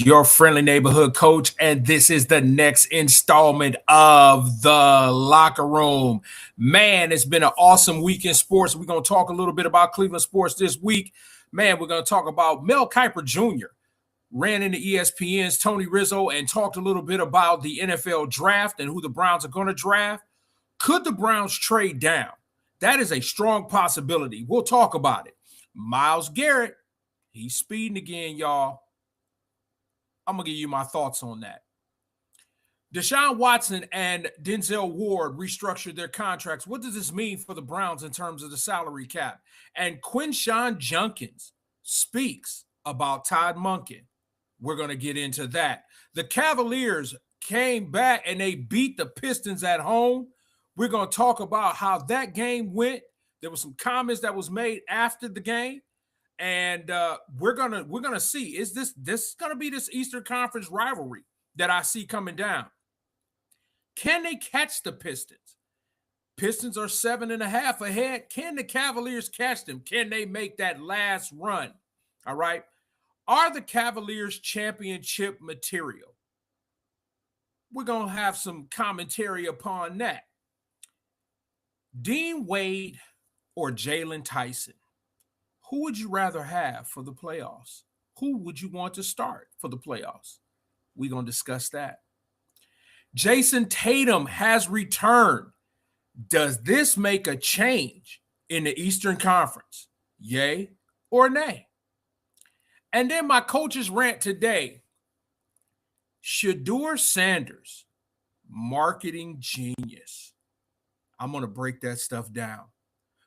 your friendly neighborhood coach, and this is the next installment of the Locker Room. Man, it's been an awesome week in sports. We're going to talk a little bit about Cleveland sports this week. Man, we're going to talk about Mel Kiper Jr. ran into ESPN's Tony Rizzo and talked a little bit about the NFL draft and who the Browns are going to draft. Could the Browns trade down? That is a strong possibility. We'll talk about it. Myles Garrett, he's speeding again, y'all. I'm going to give you my thoughts on that. Deshaun Watson and Denzel Ward restructured their contracts. What does this mean for the Browns in terms of the salary cap? And Quinshon Judkins speaks about Todd Monken. We're going to get into that. The Cavaliers came back and they beat the Pistons at home. We're going to talk about how that game went. There were some comments that was made after the game. And we're gonna see, is this gonna be this Eastern Conference rivalry that I see coming down? Can they catch the Pistons? Pistons are 7.5 ahead. Can the Cavaliers catch them? Can they make that last run? All right. Are the Cavaliers championship material? We're gonna have some commentary upon that. Dean Wade or Jalen Tyson? Who would you rather have for the playoffs? Who would you want to start for the playoffs? We're going to discuss that. Jason Tatum has returned. Does this make a change in the Eastern Conference? Yay or nay? And then my coach's rant today. Shedeur Sanders, marketing genius. I'm going to break that stuff down.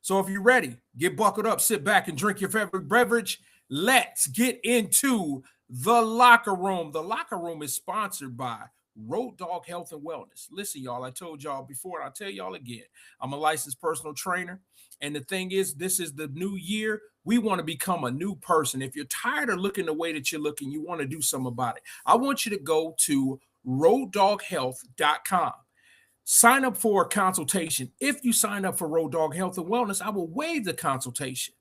So if you're ready, get buckled up, sit back, and drink your favorite beverage. Let's get into the Locker Room. The Locker Room is sponsored by Road Dog Health and Wellness. Listen, y'all, I told y'all before, and I'll tell y'all again. I'm a licensed personal trainer, and the thing is, this is the new year. We want to become a new person. If you're tired of looking the way that you're looking, you want to do something about it. I want you to go to RoadDogHealth.com. Sign up for a consultation. If you sign up for Road Dog Health and Wellness, I will waive the consultation.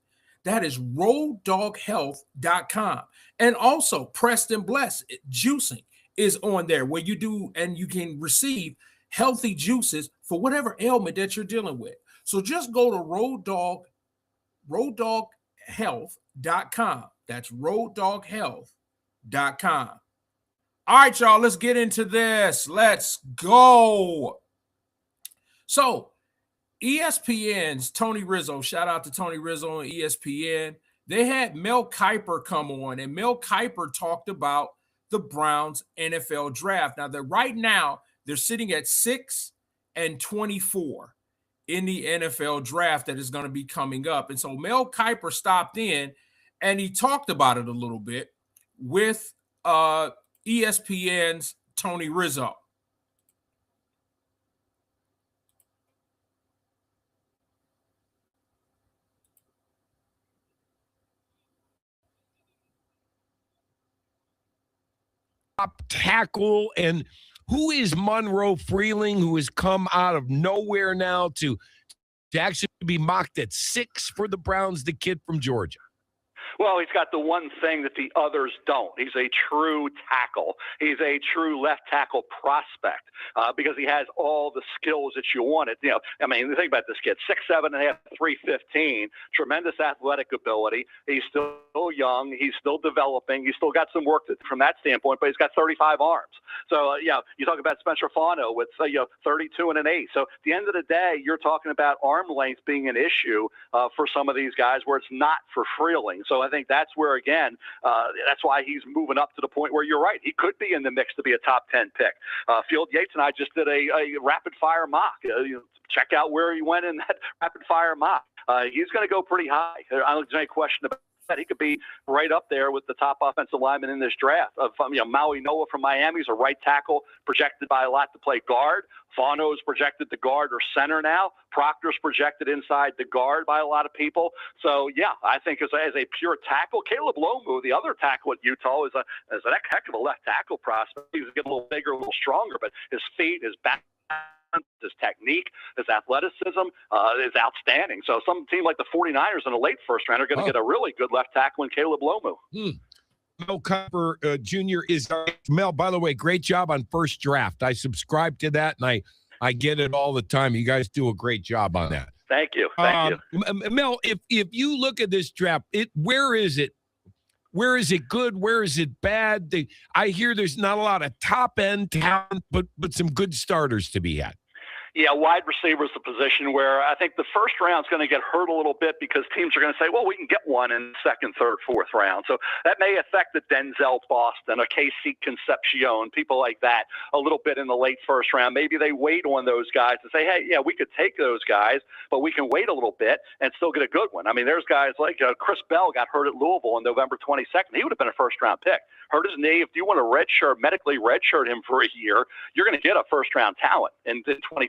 That is RoadDogHealth.com. And also, Preston Bless Juicing is on there where you do and you can receive healthy juices for whatever ailment that you're dealing with. So just go to RoadDogHealth.com. That's RoadDogHealth.com. All right, y'all, let's get into this. Let's go. So, ESPN's Tony Rizzo, shout out to Tony Rizzo on ESPN. They had Mel Kiper come on, and Mel Kiper talked about the Browns NFL draft. Now, right now, they're sitting at 6-24 in the NFL draft that is going to be coming up. And so Mel Kiper stopped in, and he talked about it a little bit with ESPN's Tony Rizzo. Tackle, and who is Monroe Freeling, who has come out of nowhere now to actually be mocked at 6 for the Browns, the kid from Georgia? Well, he's got the one thing that the others don't. He's a true tackle. He's a true left tackle prospect because he has all the skills that you wanted. You know, I mean, think about this kid: 6'7.5", 315, tremendous athletic ability. He's still young. He's still developing. He's still got some work from that standpoint, but he's got 35 arms. So, you talk about Spencer Fano with 32 and an 8. So, at the end of the day, you're talking about arm length being an issue for some of these guys where it's not for Freeling. So I think that's where, again, that's why he's moving up to the point where you're right. He could be in the mix to be a top 10 pick. Field Yates and I just did a rapid-fire mock. Check out where he went in that rapid-fire mock. He's going to go pretty high. I don't think there's any question about that. He could be right up there with the top offensive lineman in this draft. Maui Noah from Miami is a right tackle, projected by a lot to play guard. Fano's projected to guard or center now. Proctor's projected inside the guard by a lot of people. So, yeah, I think as a pure tackle, Caleb Lomu, the other tackle at Utah, is a heck of a left tackle prospect. He's getting a little bigger, a little stronger, but his feet, his back, his technique, his athleticism is outstanding. So some team like the 49ers in a late first round are going to get a really good left tackle in Caleb Lomu. Mel Kiper Jr. is Mel. By the way, great job on First Draft. I subscribe to that, and I get it all the time. You guys do a great job on that. Thank you. Thank you. Mel, if you look at this draft, where is it? Where is it good? Where is it bad? I hear there's not a lot of top end talent, but some good starters to be had. Yeah, wide receiver is the position where I think the first round is going to get hurt a little bit because teams are going to say, well, we can get one in the second, third, fourth round. So that may affect the Denzel Boston, a KC Concepcion, people like that a little bit in the late first round. Maybe they wait on those guys to say, hey, yeah, we could take those guys, but we can wait a little bit and still get a good one. I mean, there's guys like Chris Bell got hurt at Louisville on November 22nd. He would have been a first-round pick. Hurt his knee. If you want to medically redshirt him for a year, you're going to get a first-round talent in 2020.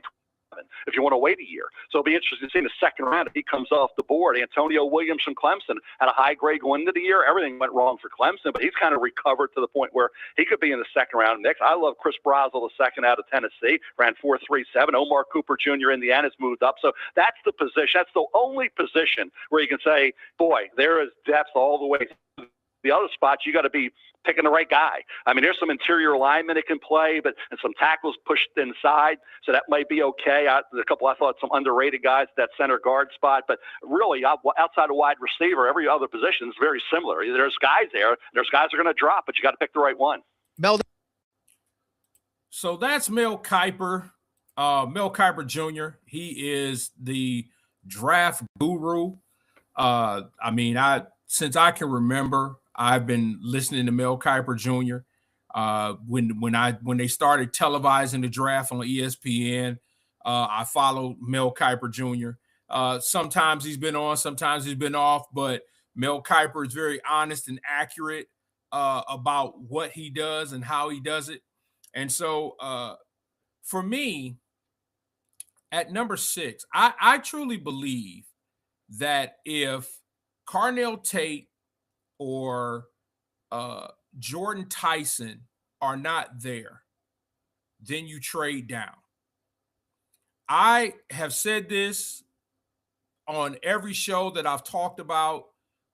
If you want to wait a year. So it'll be interesting to see in the second round if he comes off the board. Antonio Williams from Clemson had a high grade going into the year. Everything went wrong for Clemson, but he's kind of recovered to the point where he could be in the second round next. I love Chris Brazel, the second out of Tennessee, ran 4.37. Omar Cooper Jr. Indiana's moved up. So that's the position. That's the only position where you can say, boy, there is depth all the way through. The other spots, you got to be picking the right guy. I mean, there's some interior linemen that can play, and some tackles pushed inside, so that might be okay. A couple, I thought, some underrated guys at that center guard spot, but really outside of wide receiver, every other position is very similar. There's guys there. There's guys that are going to drop, but you got to pick the right one. Mel. So that's Mel Kiper, Mel Kiper Jr. He is the draft guru. Since I can remember, I've been listening to Mel Kiper Jr. When they started televising the draft on ESPN, I followed Mel Kiper Jr. Sometimes he's been on, sometimes he's been off, but Mel Kiper is very honest and accurate about what he does and how he does it. And so for me, at number 6, I truly believe that if Carnell Tate or Jordan Tyson are not there, then you trade down. I have said this on every show that I've talked about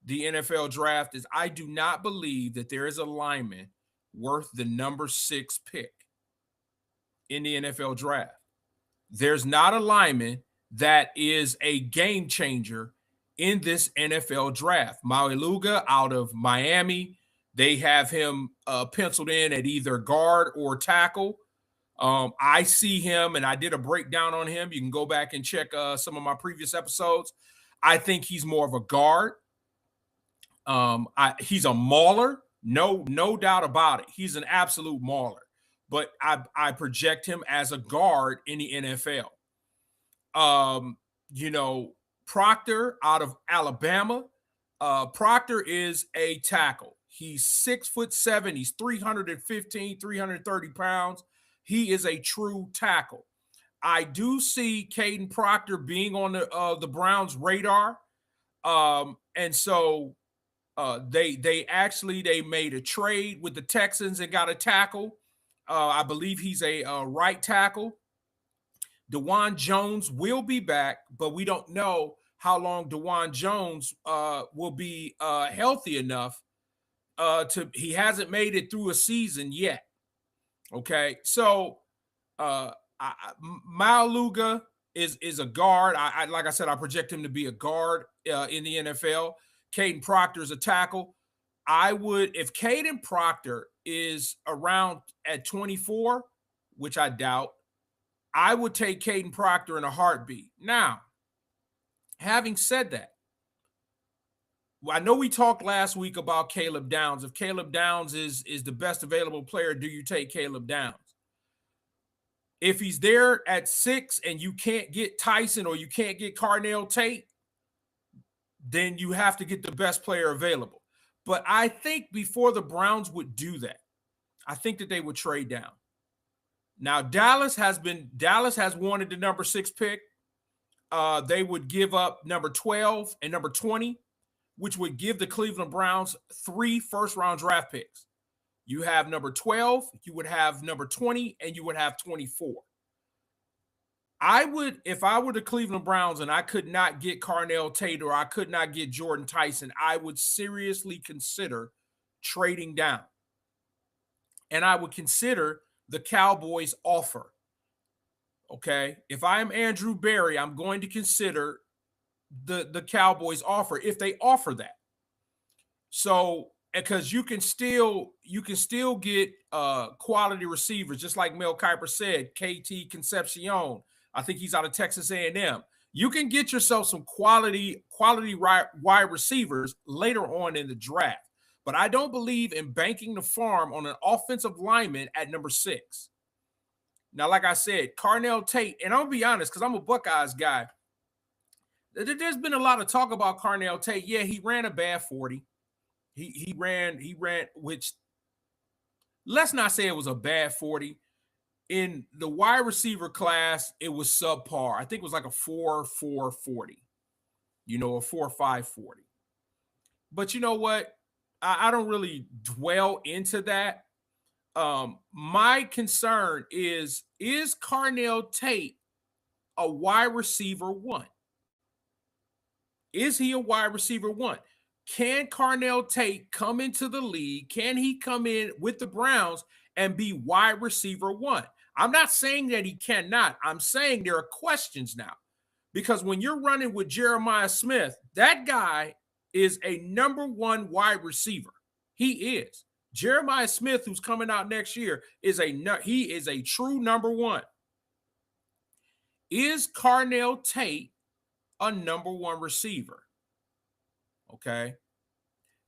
the NFL draft is I do not believe that there is a lineman worth the number 6 pick in the NFL draft. There's not a lineman that is a game changer in this NFL draft. Mauiluga out of Miami, they have him penciled in at either guard or tackle. I see him, and I did a breakdown on him. You can go back and check some of my previous episodes. I think he's more of a guard. He's a mauler, no doubt about it. He's an absolute mauler, but I project him as a guard in the NFL. Proctor out of Alabama. Proctor is a tackle. He's 6'7". He's 315, 330 pounds. He is a true tackle. I do see Caden Proctor being on the Browns' radar. And so they made a trade with the Texans and got a tackle. I believe he's a right tackle. DeJuan Jones will be back, but we don't know how long DeJuan Jones will be healthy enough he hasn't made it through a season yet. Okay, so Mauiluga is a guard. Like I said, I project him to be a guard in the NFL. Caden Proctor is a tackle. If Caden Proctor is around at 24, which I doubt, I would take Caden Proctor in a heartbeat. Now, having said that, I know we talked last week about Caleb Downs. If Caleb Downs is the best available player, do you take Caleb Downs? If he's there at 6 and you can't get Tyson or you can't get Carnell Tate, then you have to get the best player available. But I think before the Browns would do that, I think that they would trade down. Now, Dallas has wanted the number 6 pick. They would give up number 12 and number 20, which would give the Cleveland Browns 3 first-round draft picks. You have number 12, you would have number 20, and you would have 24. If I were the Cleveland Browns and I could not get Carnell Tate or I could not get Jordan Tyson, I would seriously consider trading down. And I would consider the Cowboys offer. Okay. If I am Andrew Berry, I'm going to consider the Cowboys offer if they offer that. So, because you can still get quality receivers, just like Mel Kiper said, KT Concepcion. I think he's out of Texas A&M. You can get yourself some quality wide receivers later on in the draft. But I don't believe in banking the farm on an offensive lineman at number 6. Now, like I said, Carnell Tate, and I'll be honest, because I'm a Buckeyes guy, there's been a lot of talk about Carnell Tate. Yeah, he ran a bad 40. He ran, which, let's not say it was a bad 40. In the wide receiver class, it was subpar. I think it was like a 4.4 40, a 4.5 40. But you know what? I don't really dwell into that. My concern is Carnell Tate a wide receiver 1? Is he a wide receiver 1? Can Carnell Tate come into the league? Can he come in with the Browns and be wide receiver 1? I'm not saying that he cannot. I'm saying there are questions now. Because when you're running with Jeremiah Smith, that guy is a number 1 wide receiver. He is. Jeremiah Smith, who's coming out next year, he is a true number 1. Is Carnell Tate a number 1 receiver? Okay.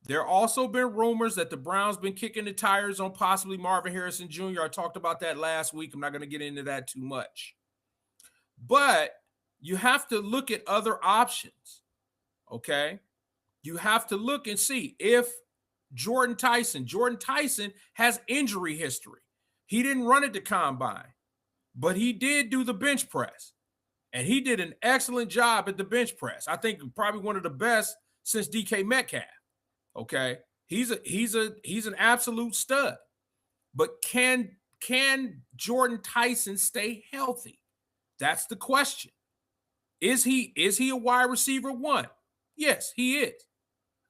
There also been rumors that the Browns been kicking the tires on possibly Marvin Harrison Jr. I talked about that last week. I'm not going to get into that too much. But you have to look at other options. Okay. You have to look and see if Jordan Tyson has injury history. He didn't run at the combine, but he did do the bench press. And he did an excellent job at the bench press. I think probably one of the best since DK Metcalf. Okay. He's an absolute stud. But can Jordan Tyson stay healthy? That's the question. Is he a wide receiver 1? Yes, he is.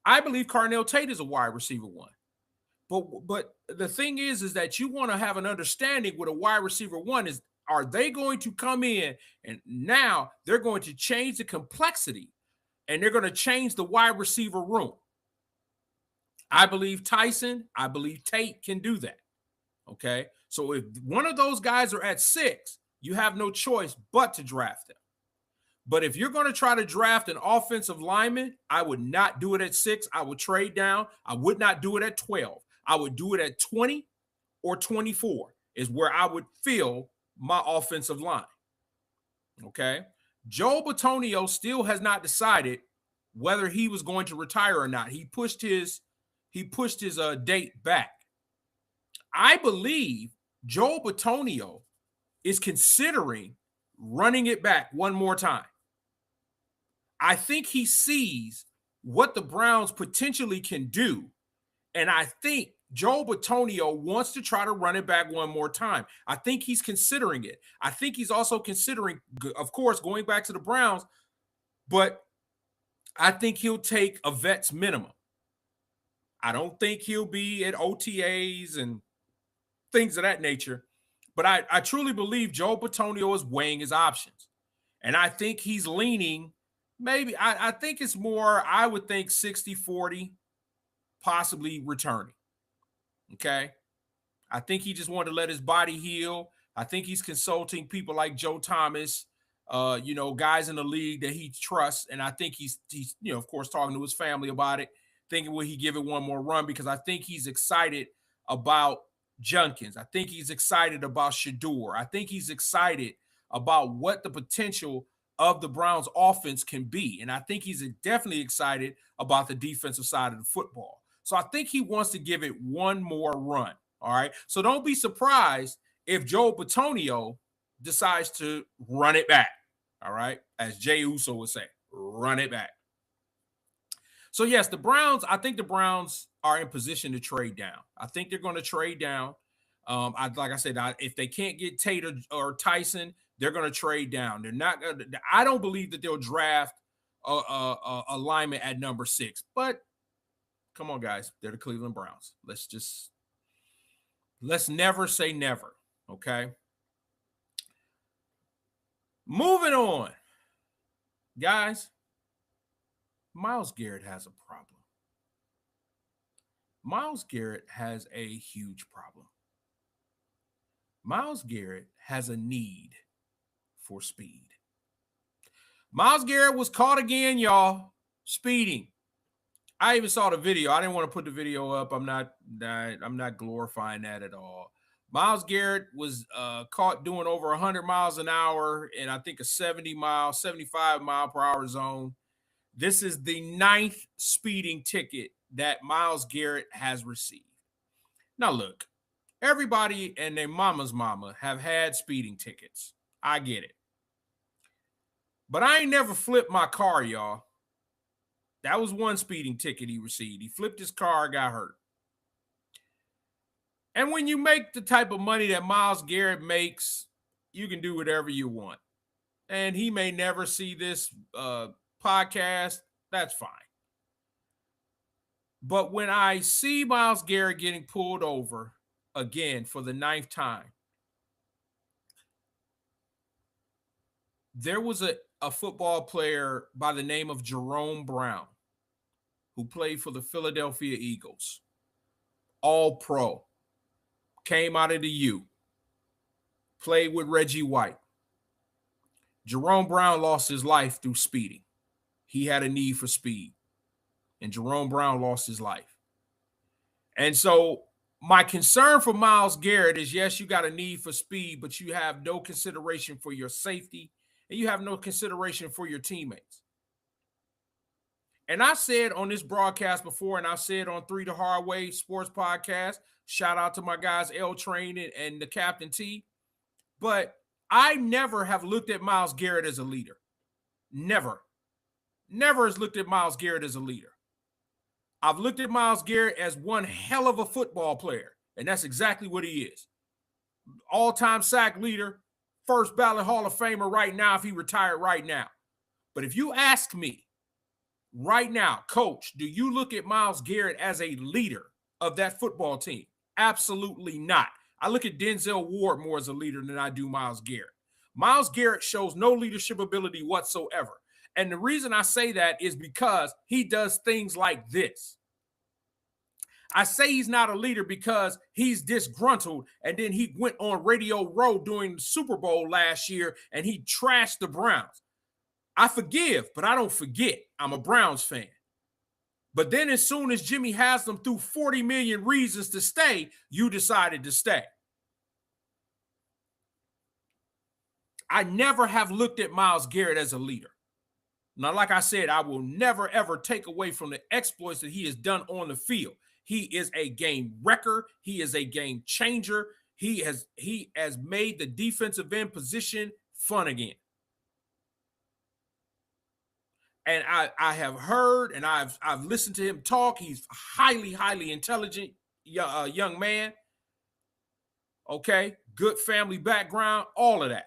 I believe Carnell Tate is a wide receiver 1. But the thing is that you want to have an understanding with a wide receiver 1 is, are they going to come in and now they're going to change the complexity and they're going to change the wide receiver room? I believe Tate can do that. Okay. So if one of those guys are at 6, you have no choice but to draft them. But if you're going to try to draft an offensive lineman, I would not do it at 6. I would trade down. I would not do it at 12. I would do it at 20 or 24 is where I would fill my offensive line. Okay. Joe Bitonio still has not decided whether he was going to retire or not. He pushed his date back. I believe Joe Bitonio is considering running it back one more time. I think he sees what the Browns potentially can do. And I think Joe Bitonio wants to try to run it back one more time. I think he's considering it. I think he's also considering, of course, going back to the Browns, but I think he'll take a vet's minimum. I don't think he'll be at OTAs and things of that nature. But I truly believe Joe Bitonio is weighing his options. And I think he's leaning, maybe, I think it's more, I would think 60-40, possibly returning. Okay? I think he just wanted to let his body heal. I think he's consulting people like Joe Thomas, guys in the league that he trusts. And I think he's of course, talking to his family about it, thinking, will he give it one more run? Because I think he's excited about Junkins. I think he's excited about Shedeur. I think he's excited about what the potential of the Browns offense can be. And I think he's definitely excited about the defensive side of the football. So I think he wants to give it one more run. All right. So don't be surprised if Joe Bitonio decides to run it back. All right. As Jey Uso would say, run it back. So yes, I think the Browns are in position to trade down. I think they're going to trade down. Like I said, if they can't get Tate or Tyson, they're going to trade down. They're not. I don't believe that they'll draft a lineman at number 6. But Come on, guys. They're the Cleveland Browns. Let's never say never, okay? Moving on. Guys, Myles Garrett has a problem. Myles Garrett has a huge problem. Myles Garrett has a need for speed. Myles Garrett was caught again, y'all, speeding. I even saw the video. I didn't want to put the video up. I'm not glorifying that at all. Myles Garrett was caught doing over 100 miles an hour in, I think, a 75 mile per hour zone. This is the 9th speeding ticket that Myles Garrett has received. Now, look, everybody and their mama's mama have had speeding tickets. I get it. But I ain't never flipped my car, y'all. That was one speeding ticket he received. He flipped his car, got hurt. And when you make the type of money that Myles Garrett makes, you can do whatever you want. And he may never see this podcast. That's fine. But when I see Myles Garrett getting pulled over again for the 9th time, there was a football player by the name of Jerome Brown who played for the Philadelphia Eagles. All pro. Came out of the U. Played with Reggie White. Jerome Brown lost his life through speeding. He had a need for speed. And Jerome Brown lost his life. And so my concern for Myles Garrett is, yes, you got a need for speed, but you have no consideration for your safety, and you have no consideration for your teammates. And I said on this broadcast before, and I said on 3 the Hard Way Sports Podcast, shout out to my guys L Train and the Captain T. But I never have looked at Myles Garrett as a leader. Never. Never has looked at Myles Garrett as a leader. I've looked at Myles Garrett as one hell of a football player, and that's exactly what he is. All-time sack leader, first ballot Hall of Famer right now if he retired right now. But if you ask me right now, Coach, do you look at Myles Garrett as a leader of that football team? Absolutely not. I look at Denzel Ward more as a leader than I do Myles Garrett. Myles Garrett shows no leadership ability whatsoever. And the reason I say that is because he does things like this. I say he's not a leader because he's disgruntled, and then he went on Radio Row during the Super Bowl last year and he trashed the Browns. I forgive, but I don't forget. I'm a Browns fan. But then as soon as Jimmy Haslam threw 40 million reasons to stay, you decided to stay. I never have looked at Myles Garrett as a leader. Now, like I said, I will never, ever take away from the exploits that he has done on the field. He is a game wrecker. He is a game changer. He has made the defensive end position fun again. And I have heard and I've listened to him talk. He's a highly, highly intelligent young man. Okay, good family background, all of that.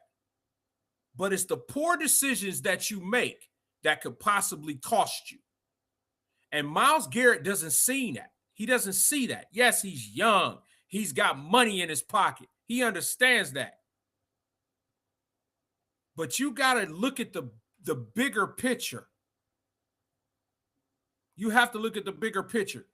But it's the poor decisions that you make that could possibly cost you. And Myles Garrett doesn't see that. He doesn't see that. Yes, he's young. He's got money in his pocket. He understands that. But you got to look at the bigger picture. You have to look at the bigger picture.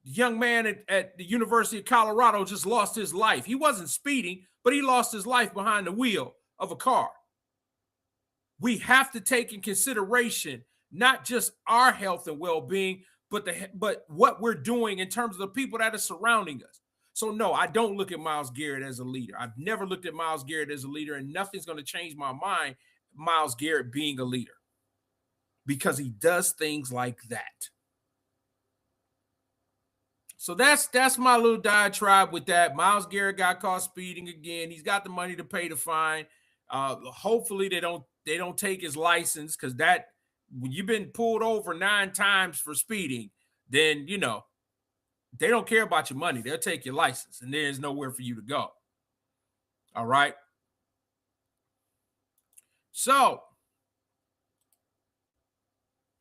The young man at the University of Colorado just lost his life. He wasn't speeding, but he lost his life behind the wheel of a car. We have to take in consideration not just our health and well-being, but what we're doing in terms of the people that are surrounding us. So no, I don't look at Myles Garrett as a leader. I've never looked at Myles Garrett as a leader, and nothing's going to change my mind, Myles Garrett being a leader, because he does things like that. So that's my little diatribe with that. Myles Garrett got caught speeding again. He's got the money to pay the fine. Hopefully they don't take his license, because that, when you've been pulled over 9 times for speeding, then they don't care about your money. They'll take your license, and there's nowhere for you to go. All right. So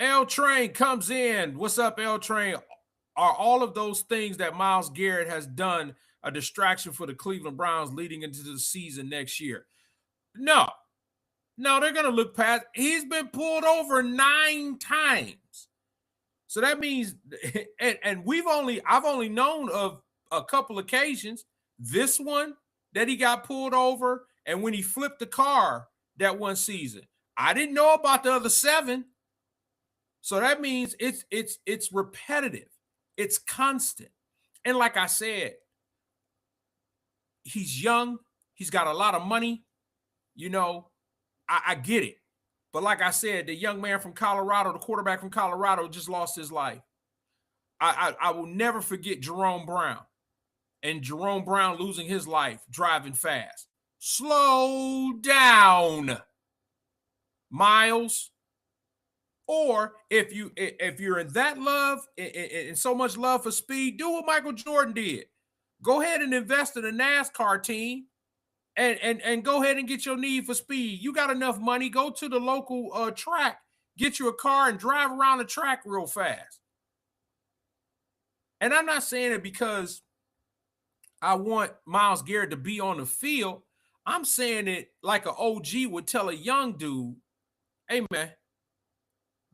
L Train comes in. What's up, L Train? are all of those things that Myles Garrett has done a distraction for the Cleveland Browns leading into the season next year? No. No, they're going to look past. He's been pulled over 9 times. So that means, and I've only known of a couple occasions. This one that he got pulled over, and when he flipped the car that one season. I didn't know about the other 7. So that means it's repetitive. It's constant. And like I said, he's young. He's got a lot of money. You know, I get it. But like I said, the young man from Colorado, the quarterback from Colorado, just lost his life. I will never forget Jerome Brown. And Jerome Brown losing his life driving fast. Slow down, Miles. Or if you're in that love, in so much love for speed, do what Michael Jordan did. Go ahead and invest in a NASCAR team and go ahead and get your need for speed. You got enough money, go to the local track, get you a car and drive around the track real fast. And I'm not saying it because I want Myles Garrett to be on the field. I'm saying it like an OG would tell a young dude, hey, man,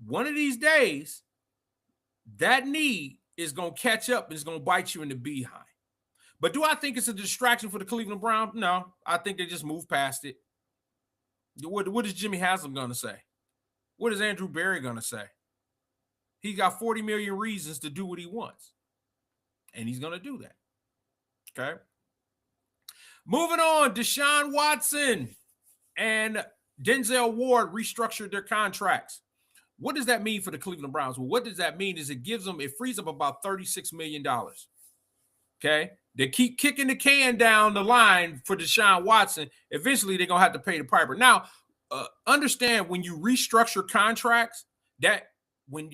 one of these days, that knee is going to catch up and it's going to bite you in the behind. But do I think it's a distraction for the Cleveland Browns? No, I think they just move past it. What is Jimmy Haslam going to say? What is Andrew Berry going to say? He got 40 million reasons to do what he wants. And he's going to do that. Okay. Moving on, Deshaun Watson and Denzel Ward restructured their contracts. What does that mean for the Cleveland Browns? Well, what does that mean is it frees up about $36 million. Okay. They keep kicking the can down the line for Deshaun Watson. Eventually, they're going to have to pay the piper. Now, understand when you restructure contracts that when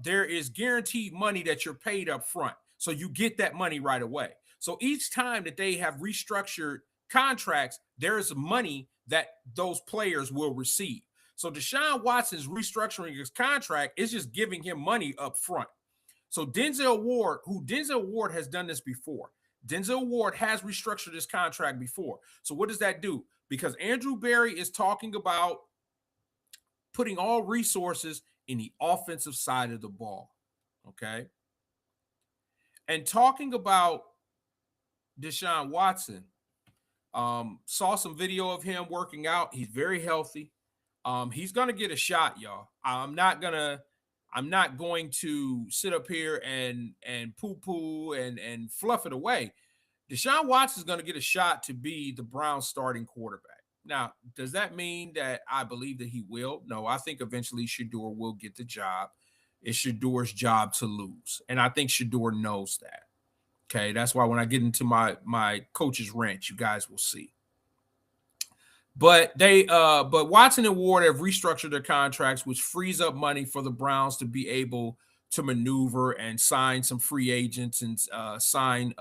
there is guaranteed money that you're paid up front. So you get that money right away. So each time that they have restructured contracts, there is money that those players will receive. So Deshaun Watson's restructuring his contract is just giving him money up front. So Denzel Ward has done this before. Denzel Ward has restructured his contract before. So what does that do? Because Andrew Berry is talking about putting all resources in the offensive side of the ball. Okay. And talking about Deshaun Watson, saw some video of him working out. He's very healthy. He's going to get a shot, y'all. I'm not going to sit up here and poo-poo and fluff it away. Deshaun Watson is going to get a shot to be the Browns starting quarterback. Now, does that mean that I believe that he will? No, I think eventually Shedeur will get the job. It's Shedeur's job to lose. And I think Shedeur knows that. Okay, that's why when I get into my coach's rant, you guys will see. But Watson and Ward have restructured their contracts, which frees up money for the Browns to be able to maneuver and sign some free agents and sign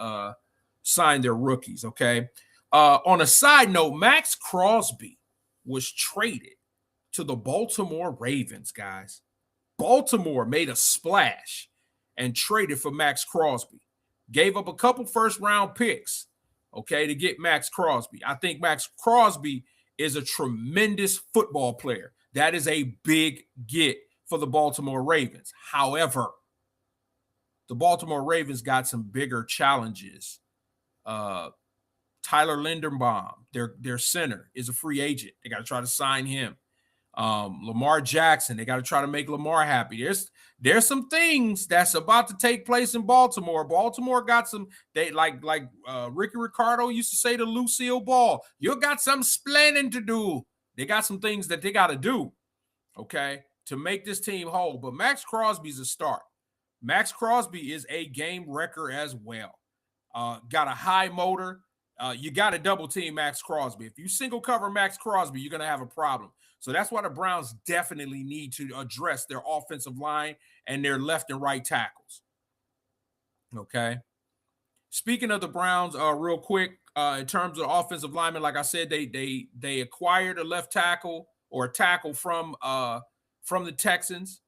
their rookies. Okay. On a side note, Max Crosby was traded to the Baltimore Ravens, guys. Baltimore made a splash and traded for Max Crosby. Gave up a couple first-round picks, okay, to get Max Crosby. I think Max Crosby is a tremendous football player. That is a big get for the Baltimore Ravens. However, the Baltimore Ravens got some bigger challenges. Tyler Linderbaum, their center, is a free agent. They got to try to sign him. Lamar Jackson, they got to try to make Lamar happy. There's some things that's about to take place in Baltimore. Baltimore got some, they like Ricky Ricardo used to say to Lucille Ball, you got some splaining to do. They got some things that they got to do, okay, to make this team whole. But Max Crosby's a start. Max Crosby is a game wrecker as well. Got a high motor. You got to double team Max Crosby. If you single cover Max Crosby, you're going to have a problem. So that's why the Browns definitely need to address their offensive line and their left and right tackles. Okay. Speaking of the Browns, real quick, in terms of offensive linemen, like I said, they acquired a left tackle or a tackle from the Texans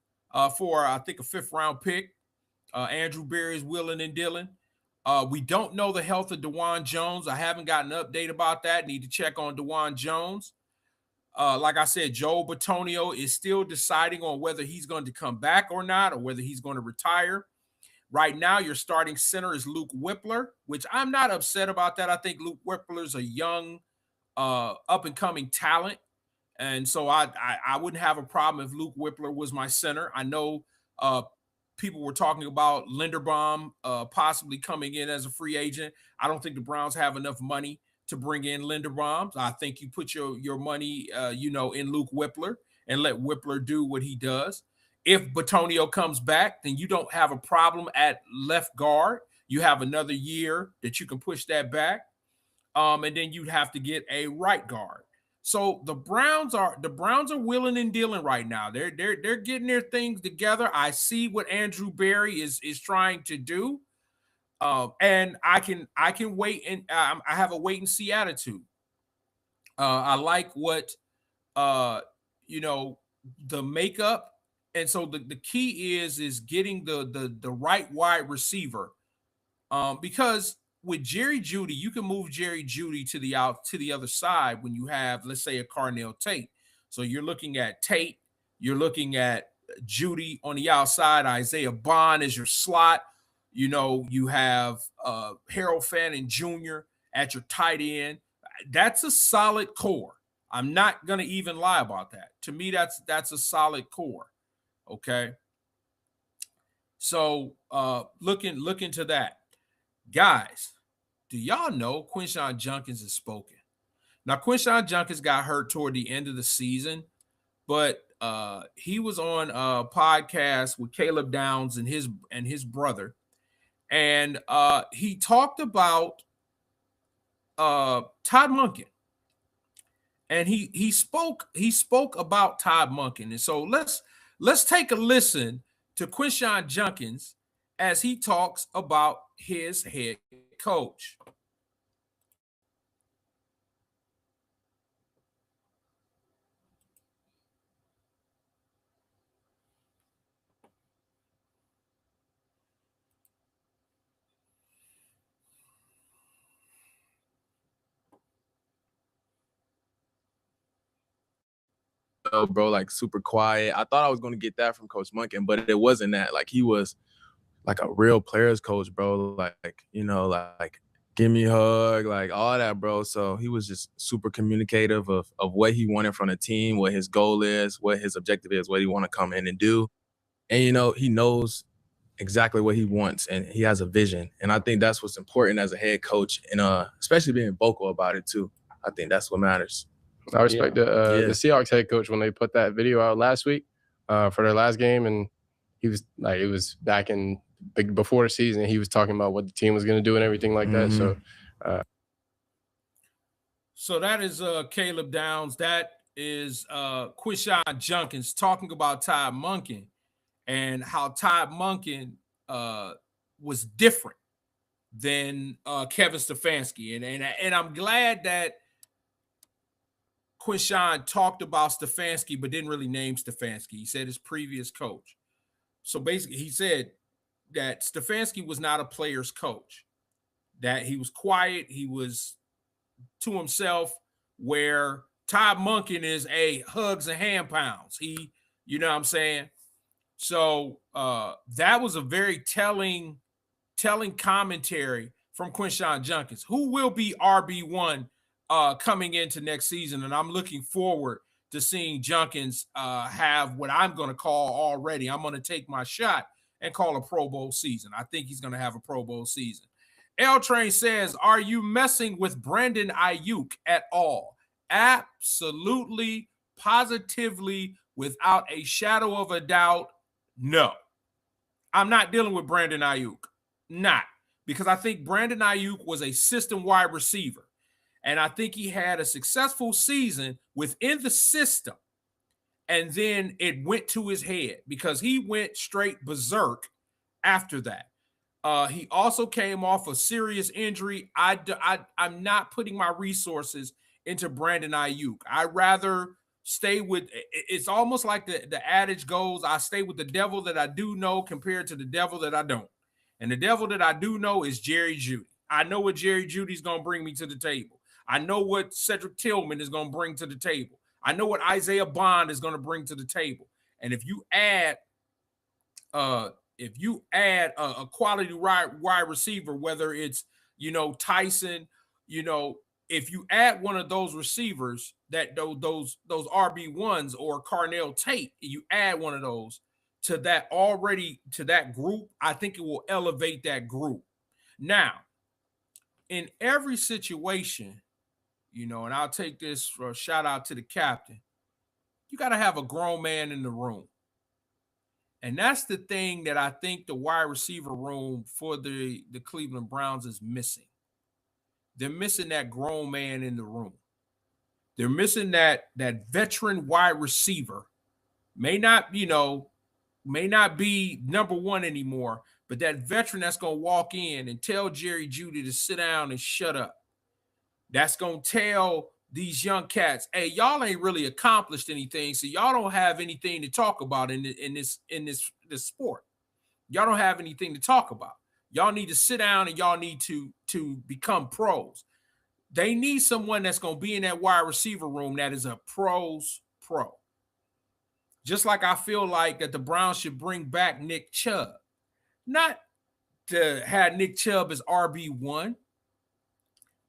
for I think a 5th round pick. Andrew Berry is willing and dealing. We don't know the health of DeJuan Jones. I haven't gotten an update about that. Need to check on DeJuan Jones. Like I said, Joe Bitonio is still deciding on whether he's going to come back or not, or whether he's going to retire. Right now, your starting center is Luke Whippler, which I'm not upset about that. I think Luke Whippler is a young, up-and-coming talent. And so I wouldn't have a problem if Luke Whippler was my center. I know people were talking about Linderbaum possibly coming in as a free agent. I don't think the Browns have enough money to bring in Linderbaum. I think you put your money, in Luke Whippler and let Whippler do what he does. If Bitonio comes back, then you don't have a problem at left guard. You have another year that you can push that back. And then you'd have to get a right guard. So the Browns are willing and dealing right now. They're getting their things together. I see what Andrew Berry is trying to do. And I can wait, and I have a wait and see attitude. I like what the makeup. And so the key is getting the right wide receiver, because with Jerry Jeudy, you can move Jerry Jeudy to the other side when you have, let's say, a Carnell Tate. So you're looking at Tate, you're looking at Jeudy on the outside. Isaiah Bond is your slot. You have Harold Fannin Jr. at your tight end. That's a solid core. I'm not gonna even lie about that. To me, that's a solid core. Okay. So look into that. Guys, do y'all know Quinshon Judkins has spoken? Now, Quinshon Judkins got hurt toward the end of the season, but he was on a podcast with Caleb Downs and his brother, and he talked about Todd Monken. And he spoke about Todd Monken. And so let's take a listen to Quinshon Judkins as he talks about his head coach. Bro, like super quiet. I thought I was going to get that from Coach Monken, but it wasn't that. Like, he was like a real players coach, bro. Like give me a hug, like all that, bro. So he was just super communicative of what he wanted from the team, what his goal is, what his objective is, what he want to come in and do. And, he knows exactly what he wants, and he has a vision. And I think that's what's important as a head coach, and especially being vocal about it too. I think that's what matters. I respect the Seahawks head coach when they put that video out last week for their last game, and he was like, it was back in before the season. He was talking about what the team was going to do and everything like that. So that is Caleb Downs. That is Quinshon Judkins talking about Todd Monken and how Todd Monken was different than Kevin Stefanski, and I'm glad that Quinshon talked about Stefanski, but didn't really name Stefanski. He said his previous coach. So basically, he said that Stefanski was not a player's coach, that he was quiet, he was to himself, where Todd Monken is a hugs and hand pounds. He, you know what I'm saying? So that was a very telling commentary from Quinshon Judkins, who will be RB1 coming into next season. And I'm looking forward to seeing Judkins have what I'm going to call already. I'm going to take my shot and call a Pro Bowl season. I think he's going to have a Pro Bowl season. L Train says, are you messing with Brandon Ayuk at all? Absolutely, positively, without a shadow of a doubt, no. I'm not dealing with Brandon Ayuk. Not. Because I think Brandon Ayuk was a system wide receiver. And I think he had a successful season within the system. And then it went to his head because he went straight berserk after that. He also came off a serious injury. I'm not putting my resources into Brandon Ayuk. I'd rather stay with, it's almost like the adage goes, I stay with the devil that I do know compared to the devil that I don't. And the devil that I do know is Jerry Jeudy. I know what Jerry Judy's going to bring me to the table. I know what Cedric Tillman is going to bring to the table. I know what Isaiah Bond is going to bring to the table. And if you add a quality wide receiver, whether it's, Tyson, if you add one of those receivers that those RB1s or Carnell Tate, you add one of those to that group, I think it will elevate that group. Now, in every situation, and I'll take this for a shout out to the captain, you got to have a grown man in the room. And that's the thing that I think the wide receiver room for the Cleveland Browns is missing. They're missing that grown man in the room. They're missing that veteran wide receiver. May not be number one anymore, but that veteran that's going to walk in and tell Jerry Jeudy to sit down and shut up. That's going to tell these young cats, hey, y'all ain't really accomplished anything, so y'all don't have anything to talk about in this sport. Y'all don't have anything to talk about. Y'all need to sit down and y'all need to become pros. They need someone that's going to be in that wide receiver room that is a pro's pro. Just like I feel like that the Browns should bring back Nick Chubb. Not to have Nick Chubb as RB1,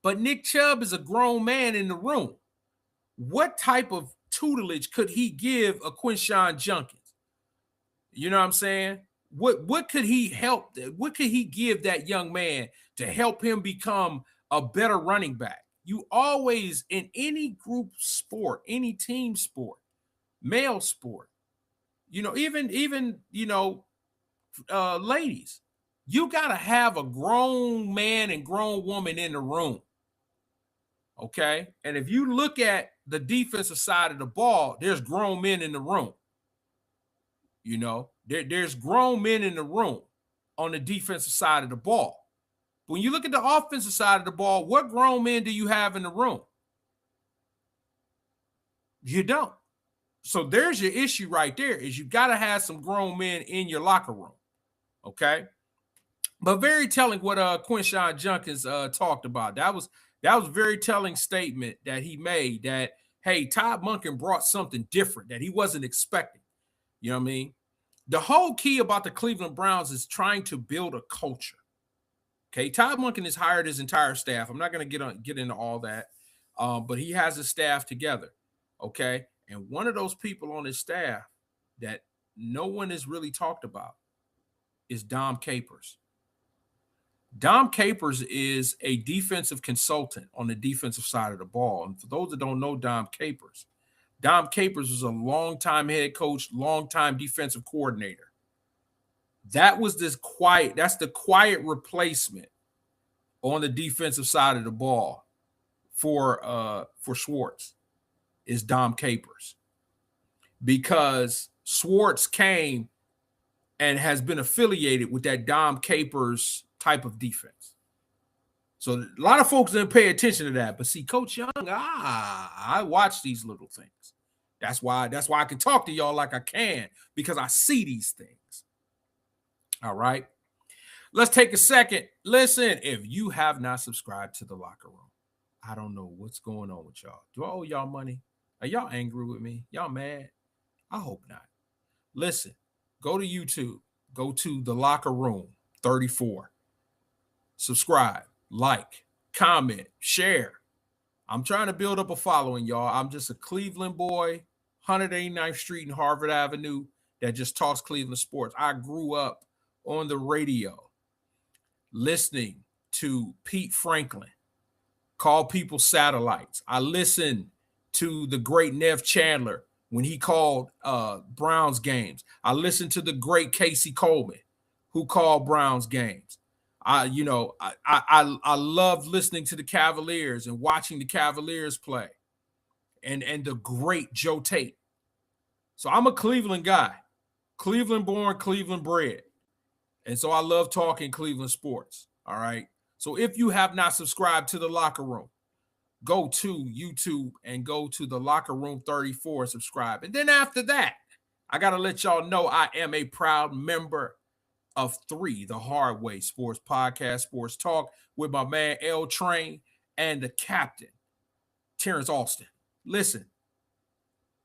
but Nick Chubb is a grown man in the room. What type of tutelage could he give a Quinshon Judkins? You know what I'm saying? What could he help? What could he give that young man to help him become a better running back? You always, in any group sport, any team sport, male sport, even ladies, you got to have a grown man and grown woman in the room. Okay. And if you look at the defensive side of the ball, there's grown men in the room. There's grown men in the room on the defensive side of the ball. When you look at the offensive side of the ball, what grown men do you have in the room? You don't. So there's your issue right there, is you got to have some grown men in your locker room. Okay. But very telling what Quinshon Judkins talked about. That was a very telling statement that he made, that, hey, Todd Monken brought something different that he wasn't expecting. You know what I mean? The whole key about the Cleveland Browns is trying to build a culture. Okay, Todd Monken has hired his entire staff. I'm not going to get into all that, but he has his staff together. Okay, and one of those people on his staff that no one has really talked about is Dom Capers. Dom Capers is a defensive consultant on the defensive side of the ball. And for those that don't know Dom Capers was a longtime head coach, longtime defensive coordinator. That's the quiet replacement on the defensive side of the ball for Schwartz is Dom Capers. Because Schwartz came and has been affiliated with that Dom Capers type of defense. So a lot of folks didn't pay attention to that. But see, Coach Young, I watch these little things. That's why I can talk to y'all like I can, because I see these things. All right. Let's take a second. Listen, if you have not subscribed to the Locker Room, I don't know what's going on with y'all. Do I owe y'all money? Are y'all angry with me? Y'all mad? I hope not. Listen, go to YouTube. Go to the Locker Room 34. Subscribe, like, comment, share. I'm trying to build up a following, y'all. I'm just a Cleveland boy, 189th Street and Harvard Avenue, that just talks Cleveland sports. I grew up on the radio listening to Pete Franklin call people satellites. I listened to the great Nev Chandler when he called Browns games. I listened to the great Casey Coleman, who called Browns games. I love listening to the Cavaliers and watching the Cavaliers play, and the great Joe Tate. So I'm a Cleveland guy, Cleveland born, Cleveland bred. And so I love talking Cleveland sports. All right. So if you have not subscribed to the Locker Room, go to YouTube and go to the Locker Room 34 and subscribe. And then after that, I got to let y'all know I am a proud member of 3, the Hard Way Sports Podcast, Sports Talk, with my man L Train and the captain, Terrence Austin. Listen,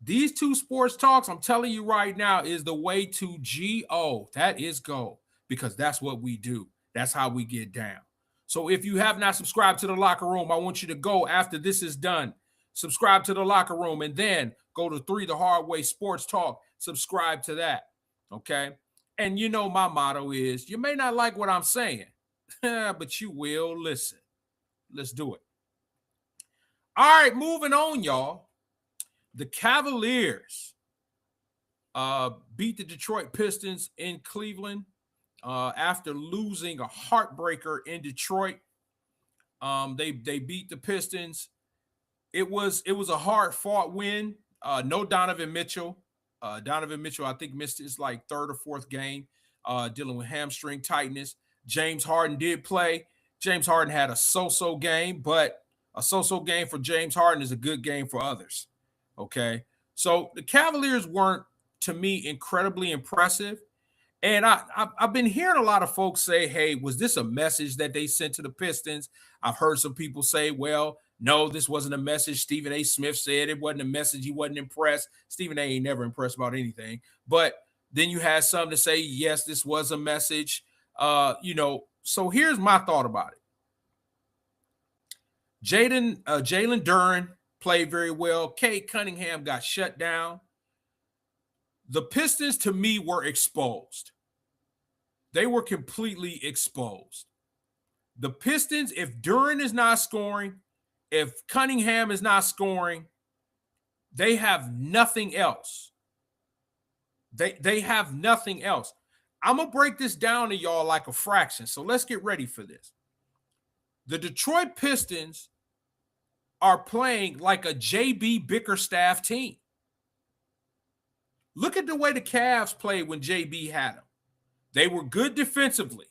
these 2 sports talks, I'm telling you right now, is the way to G-O. That is go, because that's what we do. That's how we get down. So if you have not subscribed to the Locker Room, I want you to go after this is done. Subscribe to the Locker Room and then go to 3, the Hard Way Sports Talk. Subscribe to that, okay? And you know my motto is, you may not like what I'm saying, but you will listen. Let's do it. All right, moving on, y'all. The Cavaliers beat the Detroit Pistons in Cleveland after losing a heartbreaker in Detroit. They beat the Pistons. It was a hard-fought win. No Donovan Mitchell. Donovan Mitchell, I think, missed his like 3rd or 4th game dealing with hamstring tightness. James Harden did play. James Harden had a so-so game, but a so-so game for James Harden is a good game for others. Okay? So the Cavaliers weren't, to me, incredibly impressive. And I've been hearing a lot of folks say, hey, was this a message that they sent to the Pistons? I've heard some people say, well, no, this wasn't a message. Stephen A. Smith said it wasn't a message. He wasn't impressed. Stephen A. ain't never impressed about anything. But then you had some to say, yes, this was a message. So here's my thought about it. Jalen Duren played very well. Cade Cunningham got shut down. The Pistons, to me, were exposed. They were completely exposed. The Pistons, if Duren is not scoring, if Cunningham is not scoring, they have nothing else. They have nothing else. I'm going to break this down to y'all like a fraction, so let's get ready for this. The Detroit Pistons are playing like a JB Bickerstaff team. Look at the way the Cavs played when JB had them. They were good defensively.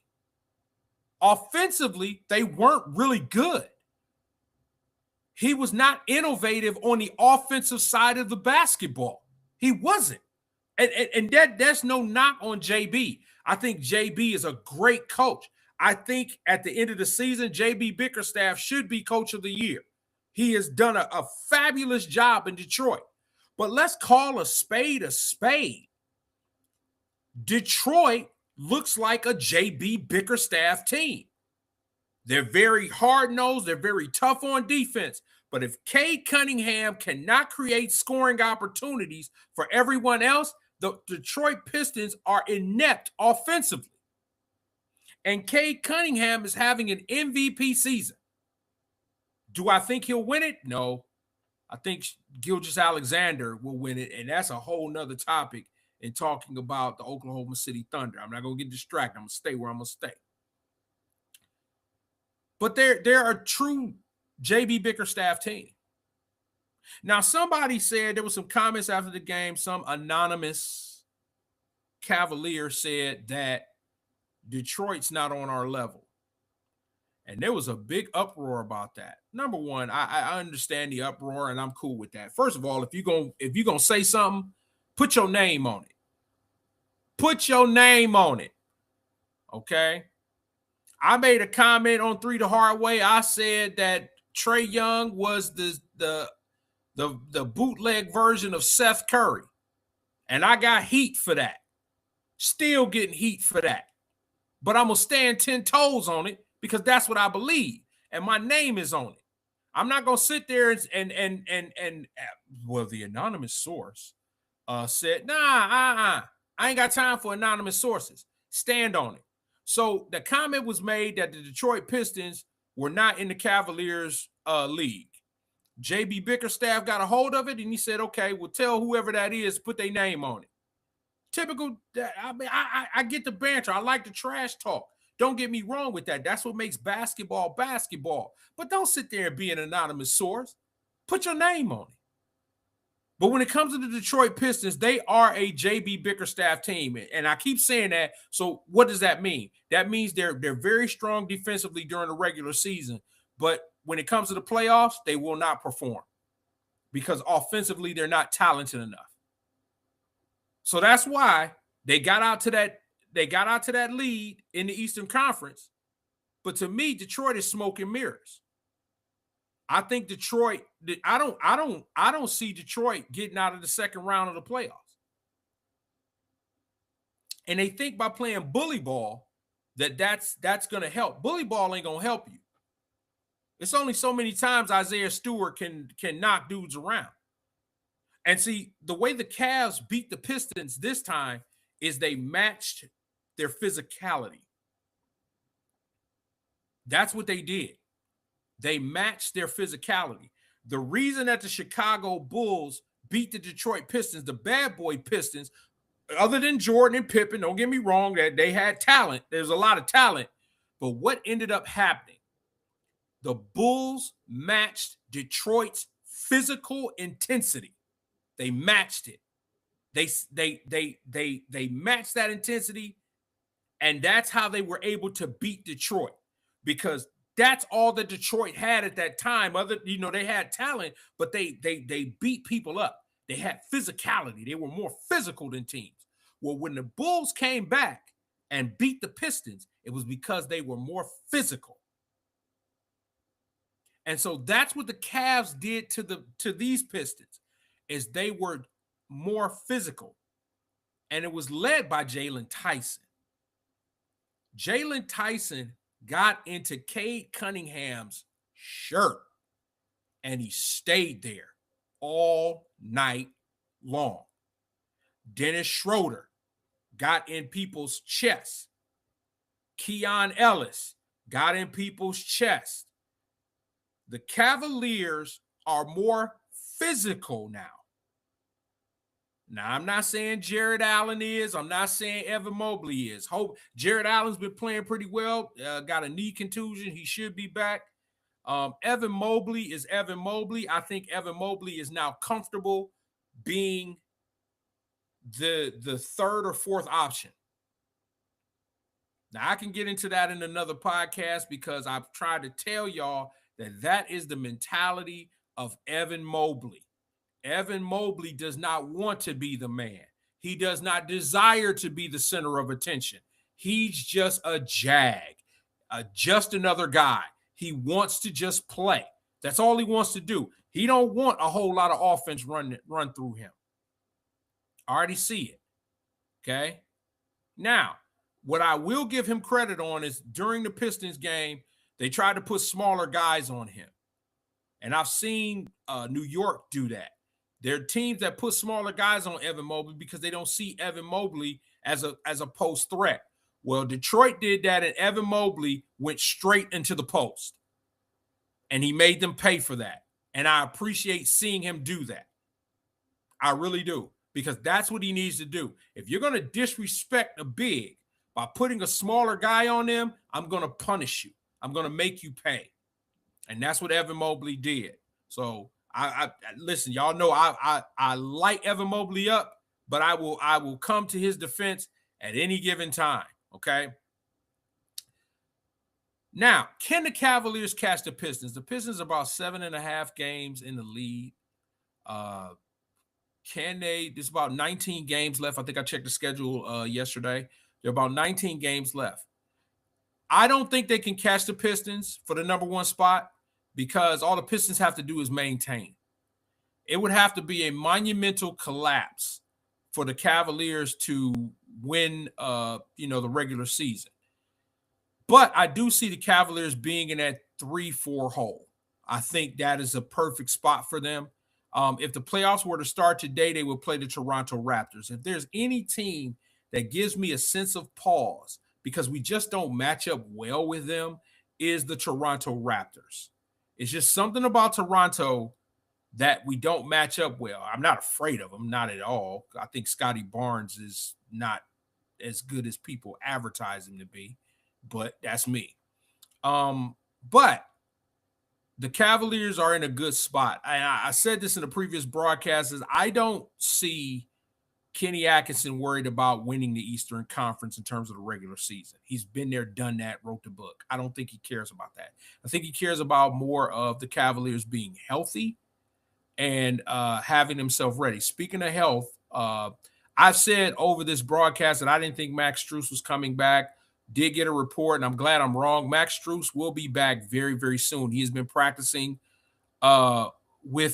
Offensively, they weren't really good. He was not innovative on the offensive side of the basketball. He wasn't. And that's no knock on JB. I think JB is a great coach. I think at the end of the season, JB Bickerstaff should be coach of the year. He has done a fabulous job in Detroit. But let's call a spade a spade. Detroit looks like a JB Bickerstaff team. They're very hard-nosed. They're very tough on defense. But if Cade Cunningham cannot create scoring opportunities for everyone else, the Detroit Pistons are inept offensively. And Cade Cunningham is having an MVP season. Do I think he'll win it? No. I think Gilgeous-Alexander will win it, and that's a whole nother topic in talking about the Oklahoma City Thunder. I'm not going to get distracted. I'm going to stay where I'm going to stay. But they're a true JB Bickerstaff team. Now, somebody said, there was some comments after the game, some anonymous Cavalier said that Detroit's not on our level. And there was a big uproar about that. Number one, I understand the uproar, and I'm cool with that. First of all, if you're gonna say something, put your name on it. Put your name on it. Okay. I made a comment on 3 the Hard Way. I said that Trae Young was the bootleg version of Seth Curry. And I got heat for that. Still getting heat for that. But I'm going to stand 10 toes on it because that's what I believe. And my name is on it. I'm not going to sit there and well, the anonymous source said, I ain't got time for anonymous sources. Stand on it. So the comment was made that the Detroit Pistons were not in the Cavaliers league. JB Bickerstaff got a hold of it, and he said, okay, we'll tell whoever that is, put their name on it. Typical. I mean, I get the banter. I like the trash talk. Don't get me wrong with that. That's what makes basketball basketball. But don't sit there and be an anonymous source. Put your name on it. But when it comes to the Detroit Pistons, they are a JB Bickerstaff team. And I keep saying that. So what does that mean? That means they're very strong defensively during the regular season. But when it comes to the playoffs, they will not perform because offensively they're not talented enough. So that's why they got out to that lead in the Eastern Conference. But to me, Detroit is smoke and mirrors. I think Detroit, I don't see Detroit getting out of the second round of the playoffs. And they think by playing bully ball that's going to help. Bully ball ain't going to help you. It's only so many times Isaiah Stewart can knock dudes around. And see, the way the Cavs beat the Pistons this time is they matched their physicality. That's what they did. They matched their physicality. The reason that the Chicago Bulls beat the Detroit Pistons, the bad boy Pistons, other than Jordan and Pippen, don't get me wrong, that they had talent. There's a lot of talent. But what ended up happening? The Bulls matched Detroit's physical intensity. They matched it. They matched that intensity, and that's how they were able to beat Detroit, because that's all that Detroit had at that time. They had talent, but they beat people up. They had physicality. They were more physical than teams. Well, when the Bulls came back and beat the Pistons, it was because they were more physical. And so that's what the Cavs did to these Pistons, is they were more physical. And it was led by Jalen Tyson. Jalen Tyson got into Cade Cunningham's shirt, and he stayed there all night long. Dennis Schroeder got in people's chests. Keon Ellis got in people's chests. The Cavaliers are more physical now. Now, I'm not saying Jared Allen is. I'm not saying Evan Mobley is. Jared Allen's been playing pretty well. Got a knee contusion. He should be back. Evan Mobley is Evan Mobley. I think Evan Mobley is now comfortable being the third or fourth option. Now, I can get into that in another podcast, because I've tried to tell y'all that is the mentality of Evan Mobley. Evan Mobley does not want to be the man. He does not desire to be the center of attention. He's just a jag, just another guy. He wants to just play. That's all he wants to do. He don't want a whole lot of offense run through him. I already see it. Okay? Now, what I will give him credit on is during the Pistons game, they tried to put smaller guys on him. And I've seen New York do that. There are teams that put smaller guys on Evan Mobley because they don't see Evan Mobley as a post threat. Well, Detroit did that, and Evan Mobley went straight into the post. And he made them pay for that. And I appreciate seeing him do that. I really do, because that's what he needs to do. If you're going to disrespect a big by putting a smaller guy on them, I'm going to punish you. I'm going to make you pay. And that's what Evan Mobley did. So I listen, y'all know I light Evan Mobley up, but I will come to his defense at any given time. Okay. Now, can the Cavaliers catch the Pistons? The Pistons are about 7.5 games in the lead. Can they? There's about 19 games left. I think I checked the schedule yesterday. There are about 19 games left. I don't think they can catch the Pistons for the number one spot, because all the Pistons have to do is maintain. It would have to be a monumental collapse for the Cavaliers to win, the regular season. But I do see the Cavaliers being in that 3-4 hole. I think that is a perfect spot for them. If the playoffs were to start today, they would play the Toronto Raptors. If there's any team that gives me a sense of pause because we just don't match up well with them, is the Toronto Raptors. It's just something about Toronto that we don't match up well. I'm not afraid of them, not at all. I think Scotty Barnes is not as good as people advertise him to be, but that's me. But the Cavaliers are in a good spot. I said this in the previous broadcast, is I don't see Kenny Atkinson worried about winning the Eastern Conference in terms of the regular season. He's been there, done that, wrote the book. I don't think he cares about that. I think he cares about more of the Cavaliers being healthy and having himself ready. Speaking of health, I've said over this broadcast that I didn't think Max Strus was coming back. Did get a report, and I'm glad I'm wrong. Max Strus will be back very, very soon. He has been practicing with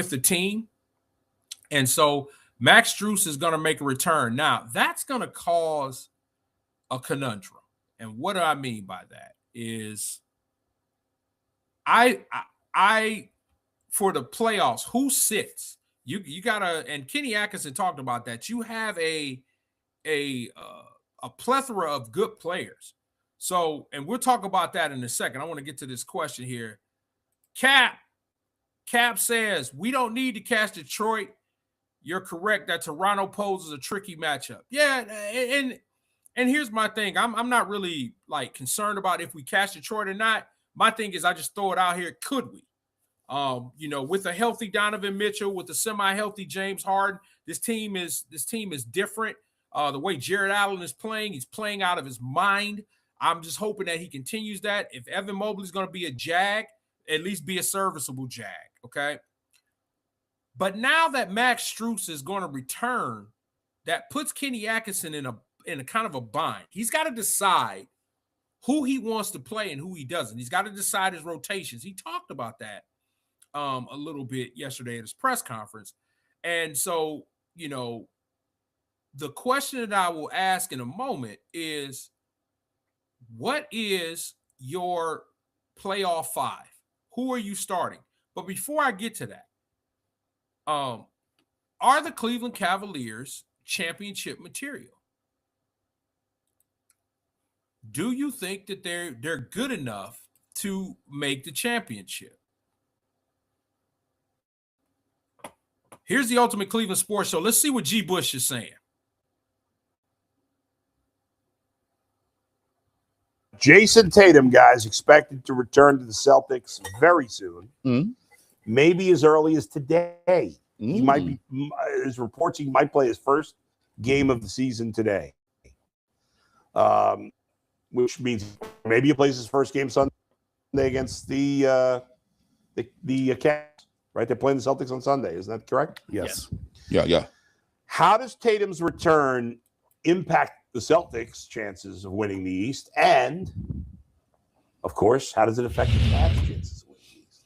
the team, and so Max Strus is going to make a return. Now that's going to cause a conundrum, and what do I mean by that is, I for the playoffs, who sits? You gotta, and Kenny Atkinson talked about that. You have a plethora of good players. So, and we'll talk about that in a second. I want to get to this question here. Cap says we don't need to catch Detroit. You're correct that Toronto poses a tricky matchup. Yeah, and here's my thing. I'm not really like concerned about if we catch Detroit or not. My thing is I just throw it out here. Could we? With a healthy Donovan Mitchell, with a semi-healthy James Harden, this team is different. The way Jared Allen is playing, he's playing out of his mind. I'm just hoping that he continues that. If Evan Mobley is going to be a Jag, at least be a serviceable Jag, okay? But now that Max Strus is going to return, that puts Kenny Atkinson in a kind of a bind. He's got to decide who he wants to play and who he doesn't. He's got to decide his rotations. He talked about that a little bit yesterday at his press conference. And so, the question that I will ask in a moment is, what is your playoff five? Who are you starting? But before I get to that, are the Cleveland Cavaliers championship material? Do you think that they're good enough to make the championship? Here's the Ultimate Cleveland Sports Show. Let's see what G. Bush is saying. Jason Tatum, guys, expected to return to the Celtics very soon. Mm-hmm. Maybe as early as today. Mm-hmm. He might be. There's reports he might play his first game of the season today. Which means maybe he plays his first game Sunday against the Cavs. Right, they're playing the Celtics on Sunday. Isn't that correct? Yes. Yeah. How does Tatum's return impact the Celtics' chances of winning the East? And, of course, how does it affect the Cavs' chances of winning the East?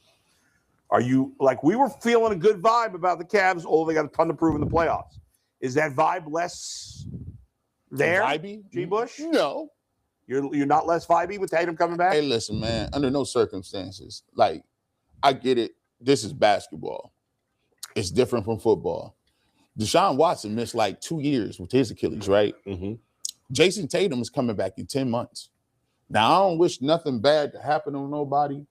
Are you, like, we were feeling a good vibe about the Cavs, although they got a ton to prove in the playoffs. Is that vibe less there, vibey? G. Bush? No. You're not less vibey with Tatum coming back? Hey, listen, man, under no circumstances. Like, I get it. This is basketball. It's different from football. Deshaun Watson missed like 2 years with his Achilles, right? Mm-hmm. Jason Tatum is coming back in 10 months. Now, I don't wish nothing bad to happen on nobody,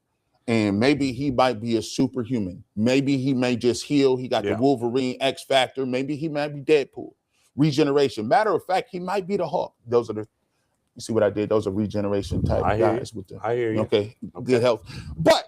and maybe he might be a superhuman. Maybe he may just heal. He got the Wolverine X Factor. Maybe he might be Deadpool. Regeneration. Matter of fact, he might be the Hulk. Those are you see what I did? Those are regeneration type guys. I hear you. Okay, good health. But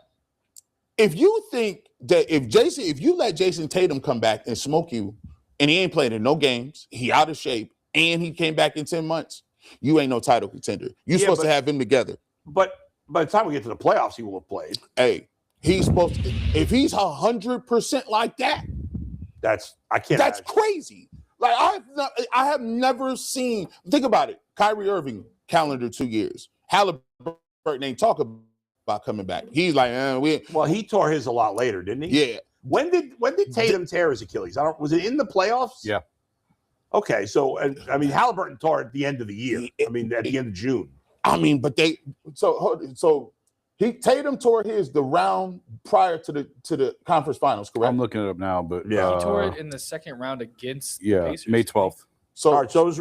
if you think that if you let Jason Tatum come back and smoke you, and he ain't played in no games, he out of shape, and he came back in 10 months, you ain't no title contender. You're supposed to have him together. But by the time we get to the playoffs, he will have played. Hey, he's supposed to. If he's 100% like that, that's crazy. Like I have never seen. Think about it. Kyrie Irving calendar 2 years. Halliburton ain't talking about coming back. He's like, he tore his a lot later, didn't he? Yeah. When did Tatum tear his Achilles? Was it in the playoffs? Yeah. Okay, so Halliburton tore at the end of the year. At the end of June. But Tatum tore the round prior to the conference finals, correct? I'm looking it up now, but he tore it in the second round against the Pacers. May 12th. So it was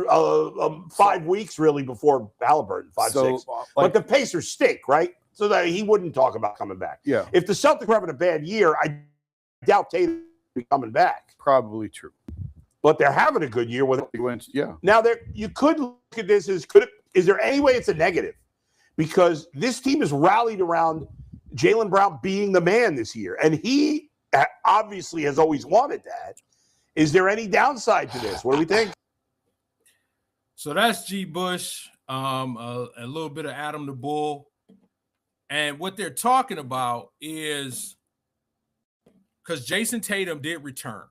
5 weeks really before Halliburton, 6. But the Pacers stink, right? So that he wouldn't talk about coming back. Yeah. If the Celtics were having a bad year, I doubt Tatum would be coming back. Probably true. But they're having a good year with it. Yeah. Now you could look at this as is there any way it's a negative? Because this team has rallied around Jaylen Brown being the man this year. And he obviously has always wanted that. Is there any downside to this? What do we think? So that's G. Bush, a little bit of Adam the Bull. And what they're talking about is, because Jason Tatum did return,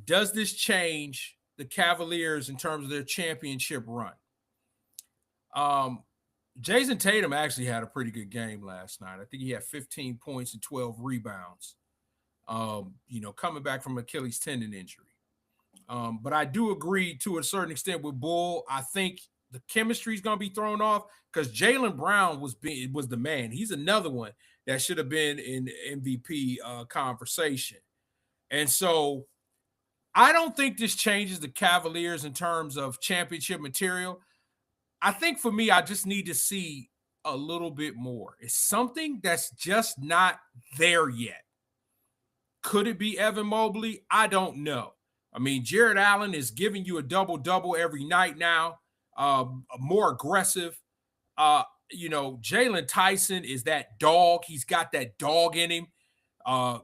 does this change the Cavaliers in terms of their championship run? Jason Tatum actually had a pretty good game last night. I think he had 15 points and 12 rebounds, coming back from Achilles tendon injury. But I do agree to a certain extent with Bull. I think the chemistry is going to be thrown off because Jaylen Brown was the man. He's another one that should have been in MVP conversation. And so I don't think this changes the Cavaliers in terms of championship material. I think for me, I just need to see a little bit more. It's something that's just not there yet. Could it be Evan Mobley? I don't know. I mean, Jared Allen is giving you a double-double every night now, more aggressive. Jalen Tyson is that dog. He's got that dog in him.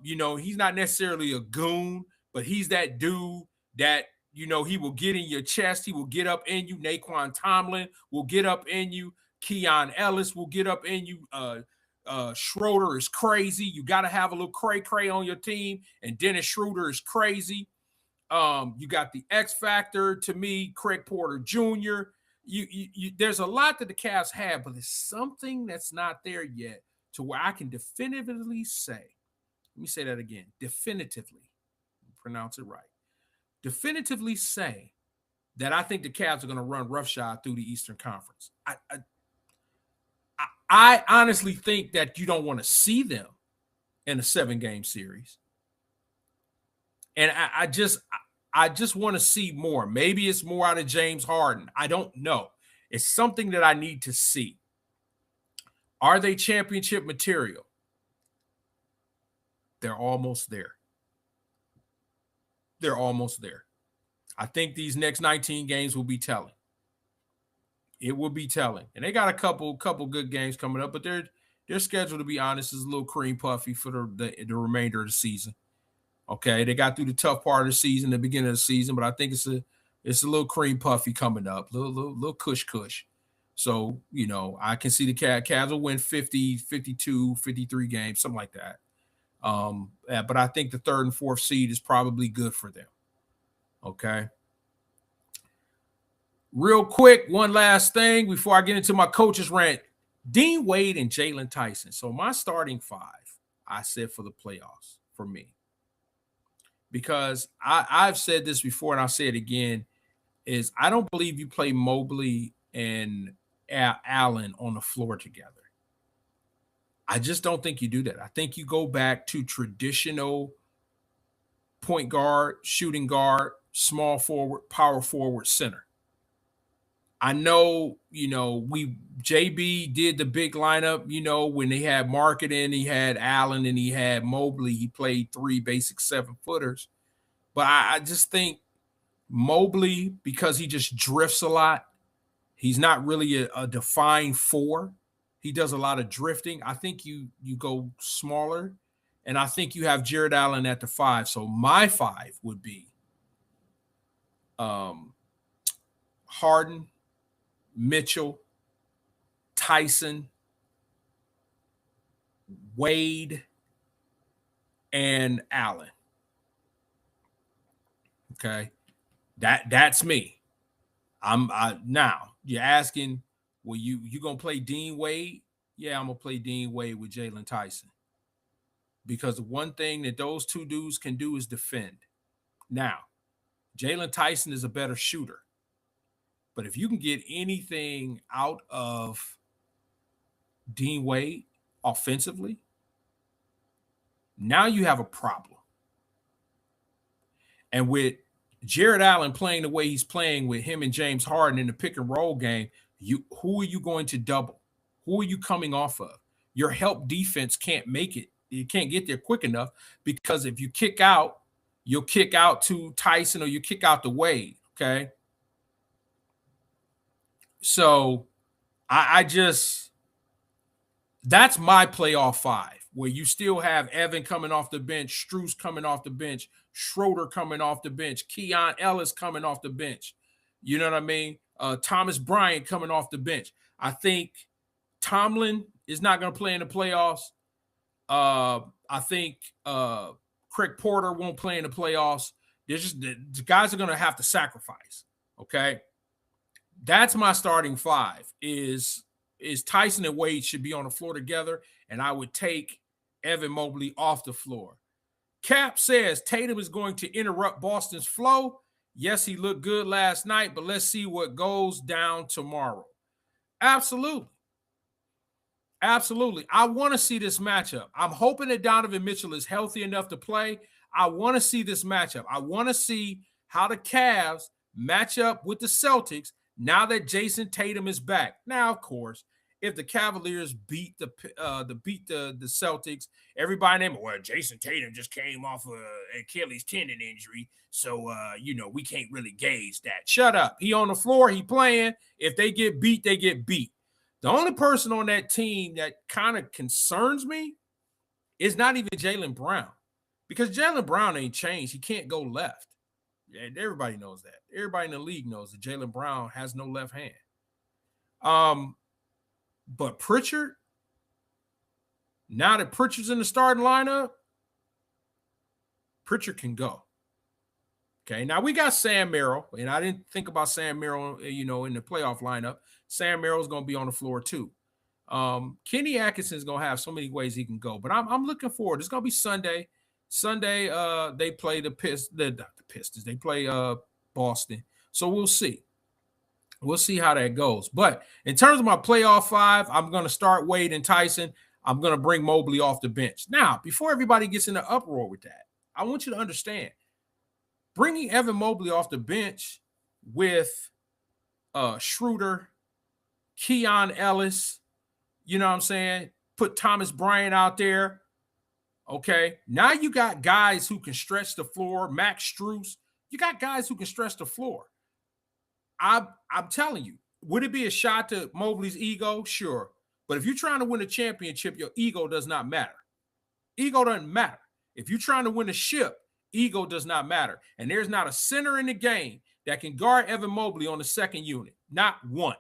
He's not necessarily a goon, but he's that dude that, he will get in your chest. He will get up in you. Naquan Tomlin will get up in you. Keon Ellis will get up in you. Schroeder is crazy. You got to have a little cray-cray on your team. And Dennis Schroeder is crazy. You got the X Factor to me, Craig Porter Jr. There's a lot that the Cavs have, but there's something that's not there yet to where I can definitively say, let me say that again, definitively, pronounce it right, definitively say that I think the Cavs are going to run roughshod through the Eastern Conference. I honestly think that you don't want to see them in a 7-game series. And I just want to see more. Maybe it's more out of James Harden. I don't know. It's something that I need to see. Are they championship material? They're almost there. They're almost there. I think these next 19 games will be telling. It will be telling. And they got a couple good games coming up, but their schedule, to be honest, is a little cream puffy for the remainder of the season. Okay, they got through the tough part of the season, the beginning of the season, but I think it's a little cream puffy coming up, little cush. So, I can see the Cavs will win 50, 52, 53 games, something like that. But I think the 3rd and 4th seed is probably good for them. Okay. Real quick, one last thing before I get into my coach's rant. Dean Wade and Jalen Tyson. So my starting 5, I said for the playoffs for me. Because I've said this before and I'll say it again, is I don't believe you play Mobley and Allen on the floor together. I just don't think you do that. I think you go back to traditional point guard, shooting guard, small forward, power forward, center. I know, JB did the big lineup, when they had Markkanen, he had Allen, and he had Mobley. He played 3 basic 7-footers. But I just think Mobley, because he just drifts a lot, he's not really a defined 4. He does a lot of drifting. I think you go smaller, and I think you have Jared Allen at the 5. So my 5 would be Harden, Mitchell, Tyson, Wade, and Allen. Okay, that's me. Now you're asking, well, you gonna play Dean Wade? Yeah, I'm gonna play Dean Wade with Jalen Tyson, because the one thing that those two dudes can do is defend. Now, Jalen Tyson is a better shooter. But if you can get anything out of Dean Wade offensively, now you have a problem. And with Jared Allen playing the way he's playing with him and James Harden in the pick and roll game, who are you going to double? Who are you coming off of? Your help defense can't make it. You can't get there quick enough, because if you kick out, you'll kick out to Tyson or you kick out to Wade, okay? So I just, that's my playoff 5. where you still have Evan coming off the bench, Strus coming off the bench, Schroeder coming off the bench, Keon Ellis coming off the bench. You know what I mean? Thomas Bryant coming off the bench. I think Tomlin is not going to play in the playoffs. I think Craig Porter won't play in the playoffs. There's just the guys are going to have to sacrifice. Okay, that's my starting five. Is Tyson and Wade should be on the floor together, and I would take Evan Mobley off the floor. Cap says Tatum is going to interrupt Boston's flow. Yes, he looked good last night, but let's see what goes down tomorrow. Absolutely. Absolutely. I want to see this matchup. I'm hoping that Donovan Mitchell is healthy enough to play. I want to see this matchup. I want to see how the Cavs match up with the Celtics now that Jason Tatum is back. Now, of course, if the Cavaliers beat the Celtics, everybody named, well, Jason Tatum just came off an Achilles tendon injury, so we can't really gauge that. Shut up. He on the floor, he playing. If they get beat, they get beat. The only person on that team that kind of concerns me is not even Jaylen Brown, because Jaylen Brown ain't changed. He can't go left. Yeah, everybody knows that. Everybody in the league knows that Jaylen Brown has no left hand. But Pritchard, now that Pritchard's in the starting lineup, Pritchard can go. Okay, now we got Sam Merrill, and I didn't think about Sam Merrill, in the playoff lineup. Sam Merrill's going to be on the floor too. Kenny Atkinson's going to have so many ways he can go, but I'm looking forward. It's going to be Sunday. Sunday, they play the Pistons. They play Boston. So we'll see. We'll see how that goes. But in terms of my playoff five, I'm going to start Wade and Tyson. I'm going to bring Mobley off the bench. Now, before everybody gets in the uproar with that, I want you to understand, bringing Evan Mobley off the bench with Schroeder, Keon Ellis, you know what I'm saying? Put Thomas Bryant out there. Okay. Now you got guys who can stretch the floor. Max Strus. You got guys who can stretch the floor. I'm telling you, would it be a shot to Mobley's ego? Sure. But if you're trying to win a championship, your ego does not matter. Ego doesn't matter. If you're trying to win a ship, ego does not matter. And there's not a center in the game that can guard Evan Mobley on the second unit. Not one.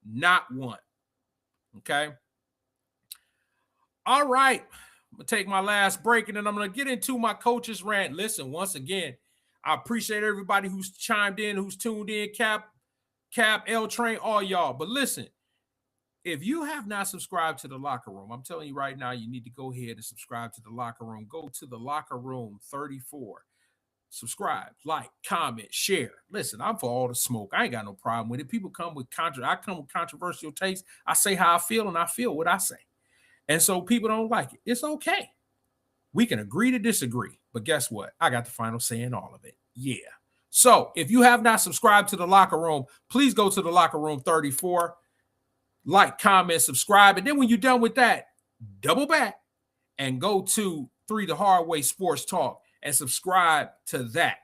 Not one. Okay. All right. I'm going to take my last break, and then I'm going to get into my coach's rant. Listen, once again, I appreciate everybody who's chimed in, who's tuned in, Cap, L Train, all y'all. But listen, if you have not subscribed to the Locker Room, I'm telling you right now, you need to go ahead and subscribe to the Locker Room. Go to the Locker Room 34. Subscribe, like, comment, share. Listen, I'm for all the smoke. I ain't got no problem with it. People come with controversial takes. I say how I feel, and I feel what I say. And so people don't like it. It's okay. We can agree to disagree. But guess what? I got the final say in all of it. Yeah. So if you have not subscribed to the Locker Room, please go to the Locker Room 34. Like, comment, subscribe. And then when you're done with that, double back and go to 3 The Hard Way Sports Talk and subscribe to that.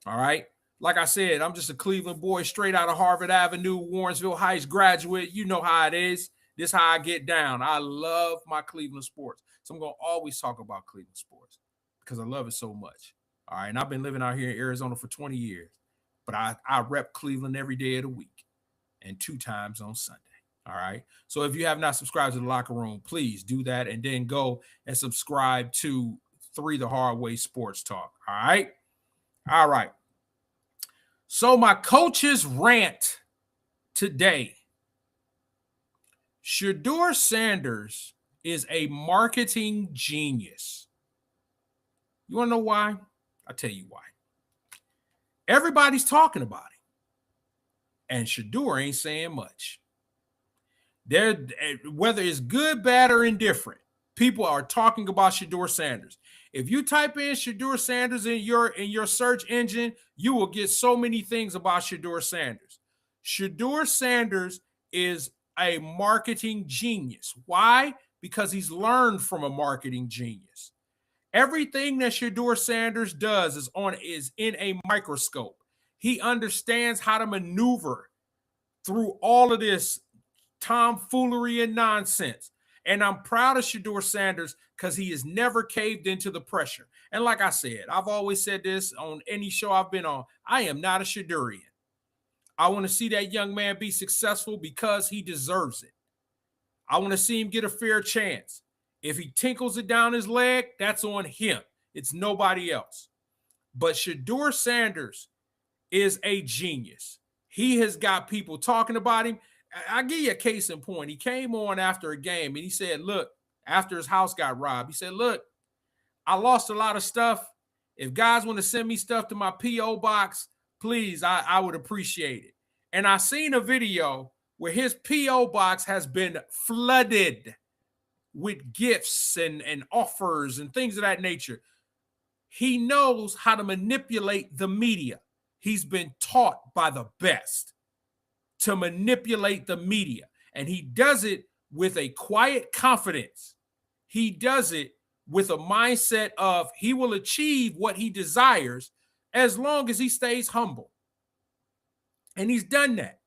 All right. Like I said, I'm just a Cleveland boy straight out of Harvard Avenue, Warrensville Heights graduate. You know how it is. This is how I get down. I love my Cleveland sports. So I'm going to always talk about Cleveland sports because I love it so much. All right. And I've been living out here in Arizona for 20 years. But I rep Cleveland every day of the week and 2 times on Sunday. All right. So if you have not subscribed to the Locker Room, please do that. And then go and subscribe to 3 The Hard Way Sports Talk. All right. All right. So my coach's rant today. Shedeur Sanders is a marketing genius. You want to know why? I'll tell you why. Everybody's talking about him. And Shedeur ain't saying much. Whether it's good, bad, or indifferent, people are talking about Shedeur Sanders. If you type in Shedeur Sanders in your search engine, you will get so many things about Shedeur Sanders. Shedeur Sanders is a marketing genius. Why? Because he's learned from a marketing genius. Everything that Shedeur Sanders does is in a microscope. He understands how to maneuver through all of this tomfoolery and nonsense. And I'm proud of Shedeur Sanders because he has never caved into the pressure. And like I said, I've always said this on any show I've been on, I am not a Shedurian. I want to see that young man be successful because he deserves it. I want to see him get a fair chance. If he tinkles it down his leg, that's on him. It's nobody else. But Shedeur Sanders is a genius. He has got people talking about him. I'll give you a case in point. He came on after a game and he said, look, after his house got robbed, he said, look, I lost a lot of stuff. If guys want to send me stuff to my P.O. box, please, I would appreciate it. And I seen a video where his P.O. box has been flooded with gifts and offers and things of that nature. He knows how to manipulate the media. He's been taught by the best to manipulate the media. And he does it with a quiet confidence. He does it with a mindset of he will achieve what he desires as long as he stays humble. And he's done that.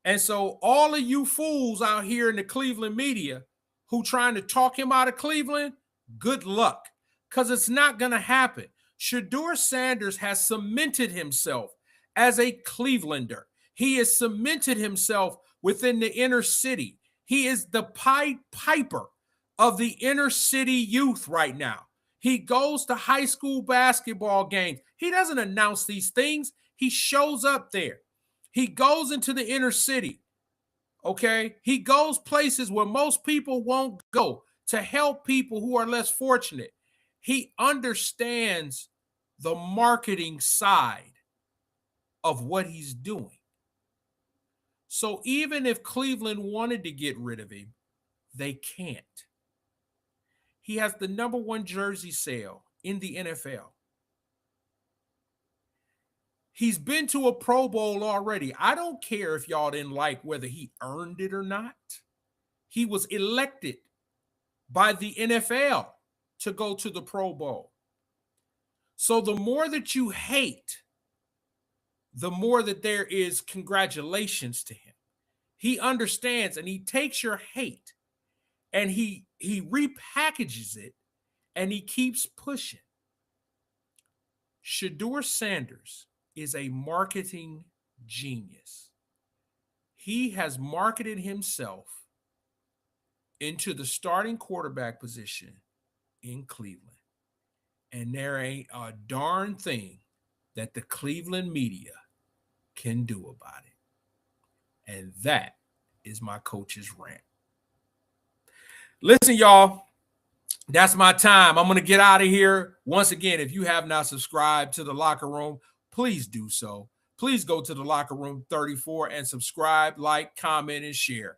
And so all of you fools out here in the Cleveland media who trying to talk him out of Cleveland, good luck, because it's not going to happen. Shedeur Sanders has cemented himself as a Clevelander. He has cemented himself within the inner city. He is the Pied Piper of the inner city youth right now. He goes to high school basketball games. He doesn't announce these things. He shows up there. He goes into the inner city, okay? He goes places where most people won't go to help people who are less fortunate. He understands the marketing side of what he's doing. So even if Cleveland wanted to get rid of him, they can't. He has the #1 jersey sale in the NFL. He's been to a Pro Bowl already. I don't care if y'all didn't like whether he earned it or not. He was elected by the NFL to go to the Pro Bowl. So the more that you hate, the more that there is congratulations to him. He understands and he takes your hate and he repackages it and he keeps pushing. Shedeur Sanders is a marketing genius. He has marketed himself into the starting quarterback position in Cleveland. And there ain't a darn thing that the Cleveland media can do about it. And that is my coach's rant. Listen, y'all, that's my time. I'm going to get out of here. Once again, if you have not subscribed to The Locker Room, please do so. Please go to The Locker Room 34 and subscribe, like, comment, and share.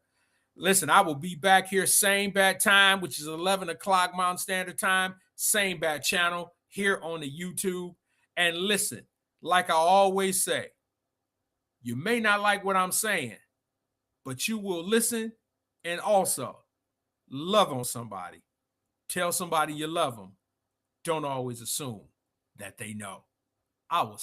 Listen, I will be back here same bat time, which is 11 o'clock Mountain Standard Time, same bat channel here on the YouTube. And listen, like I always say, you may not like what I'm saying, but you will listen and also love on somebody. Tell somebody you love them. Don't always assume that they know. I will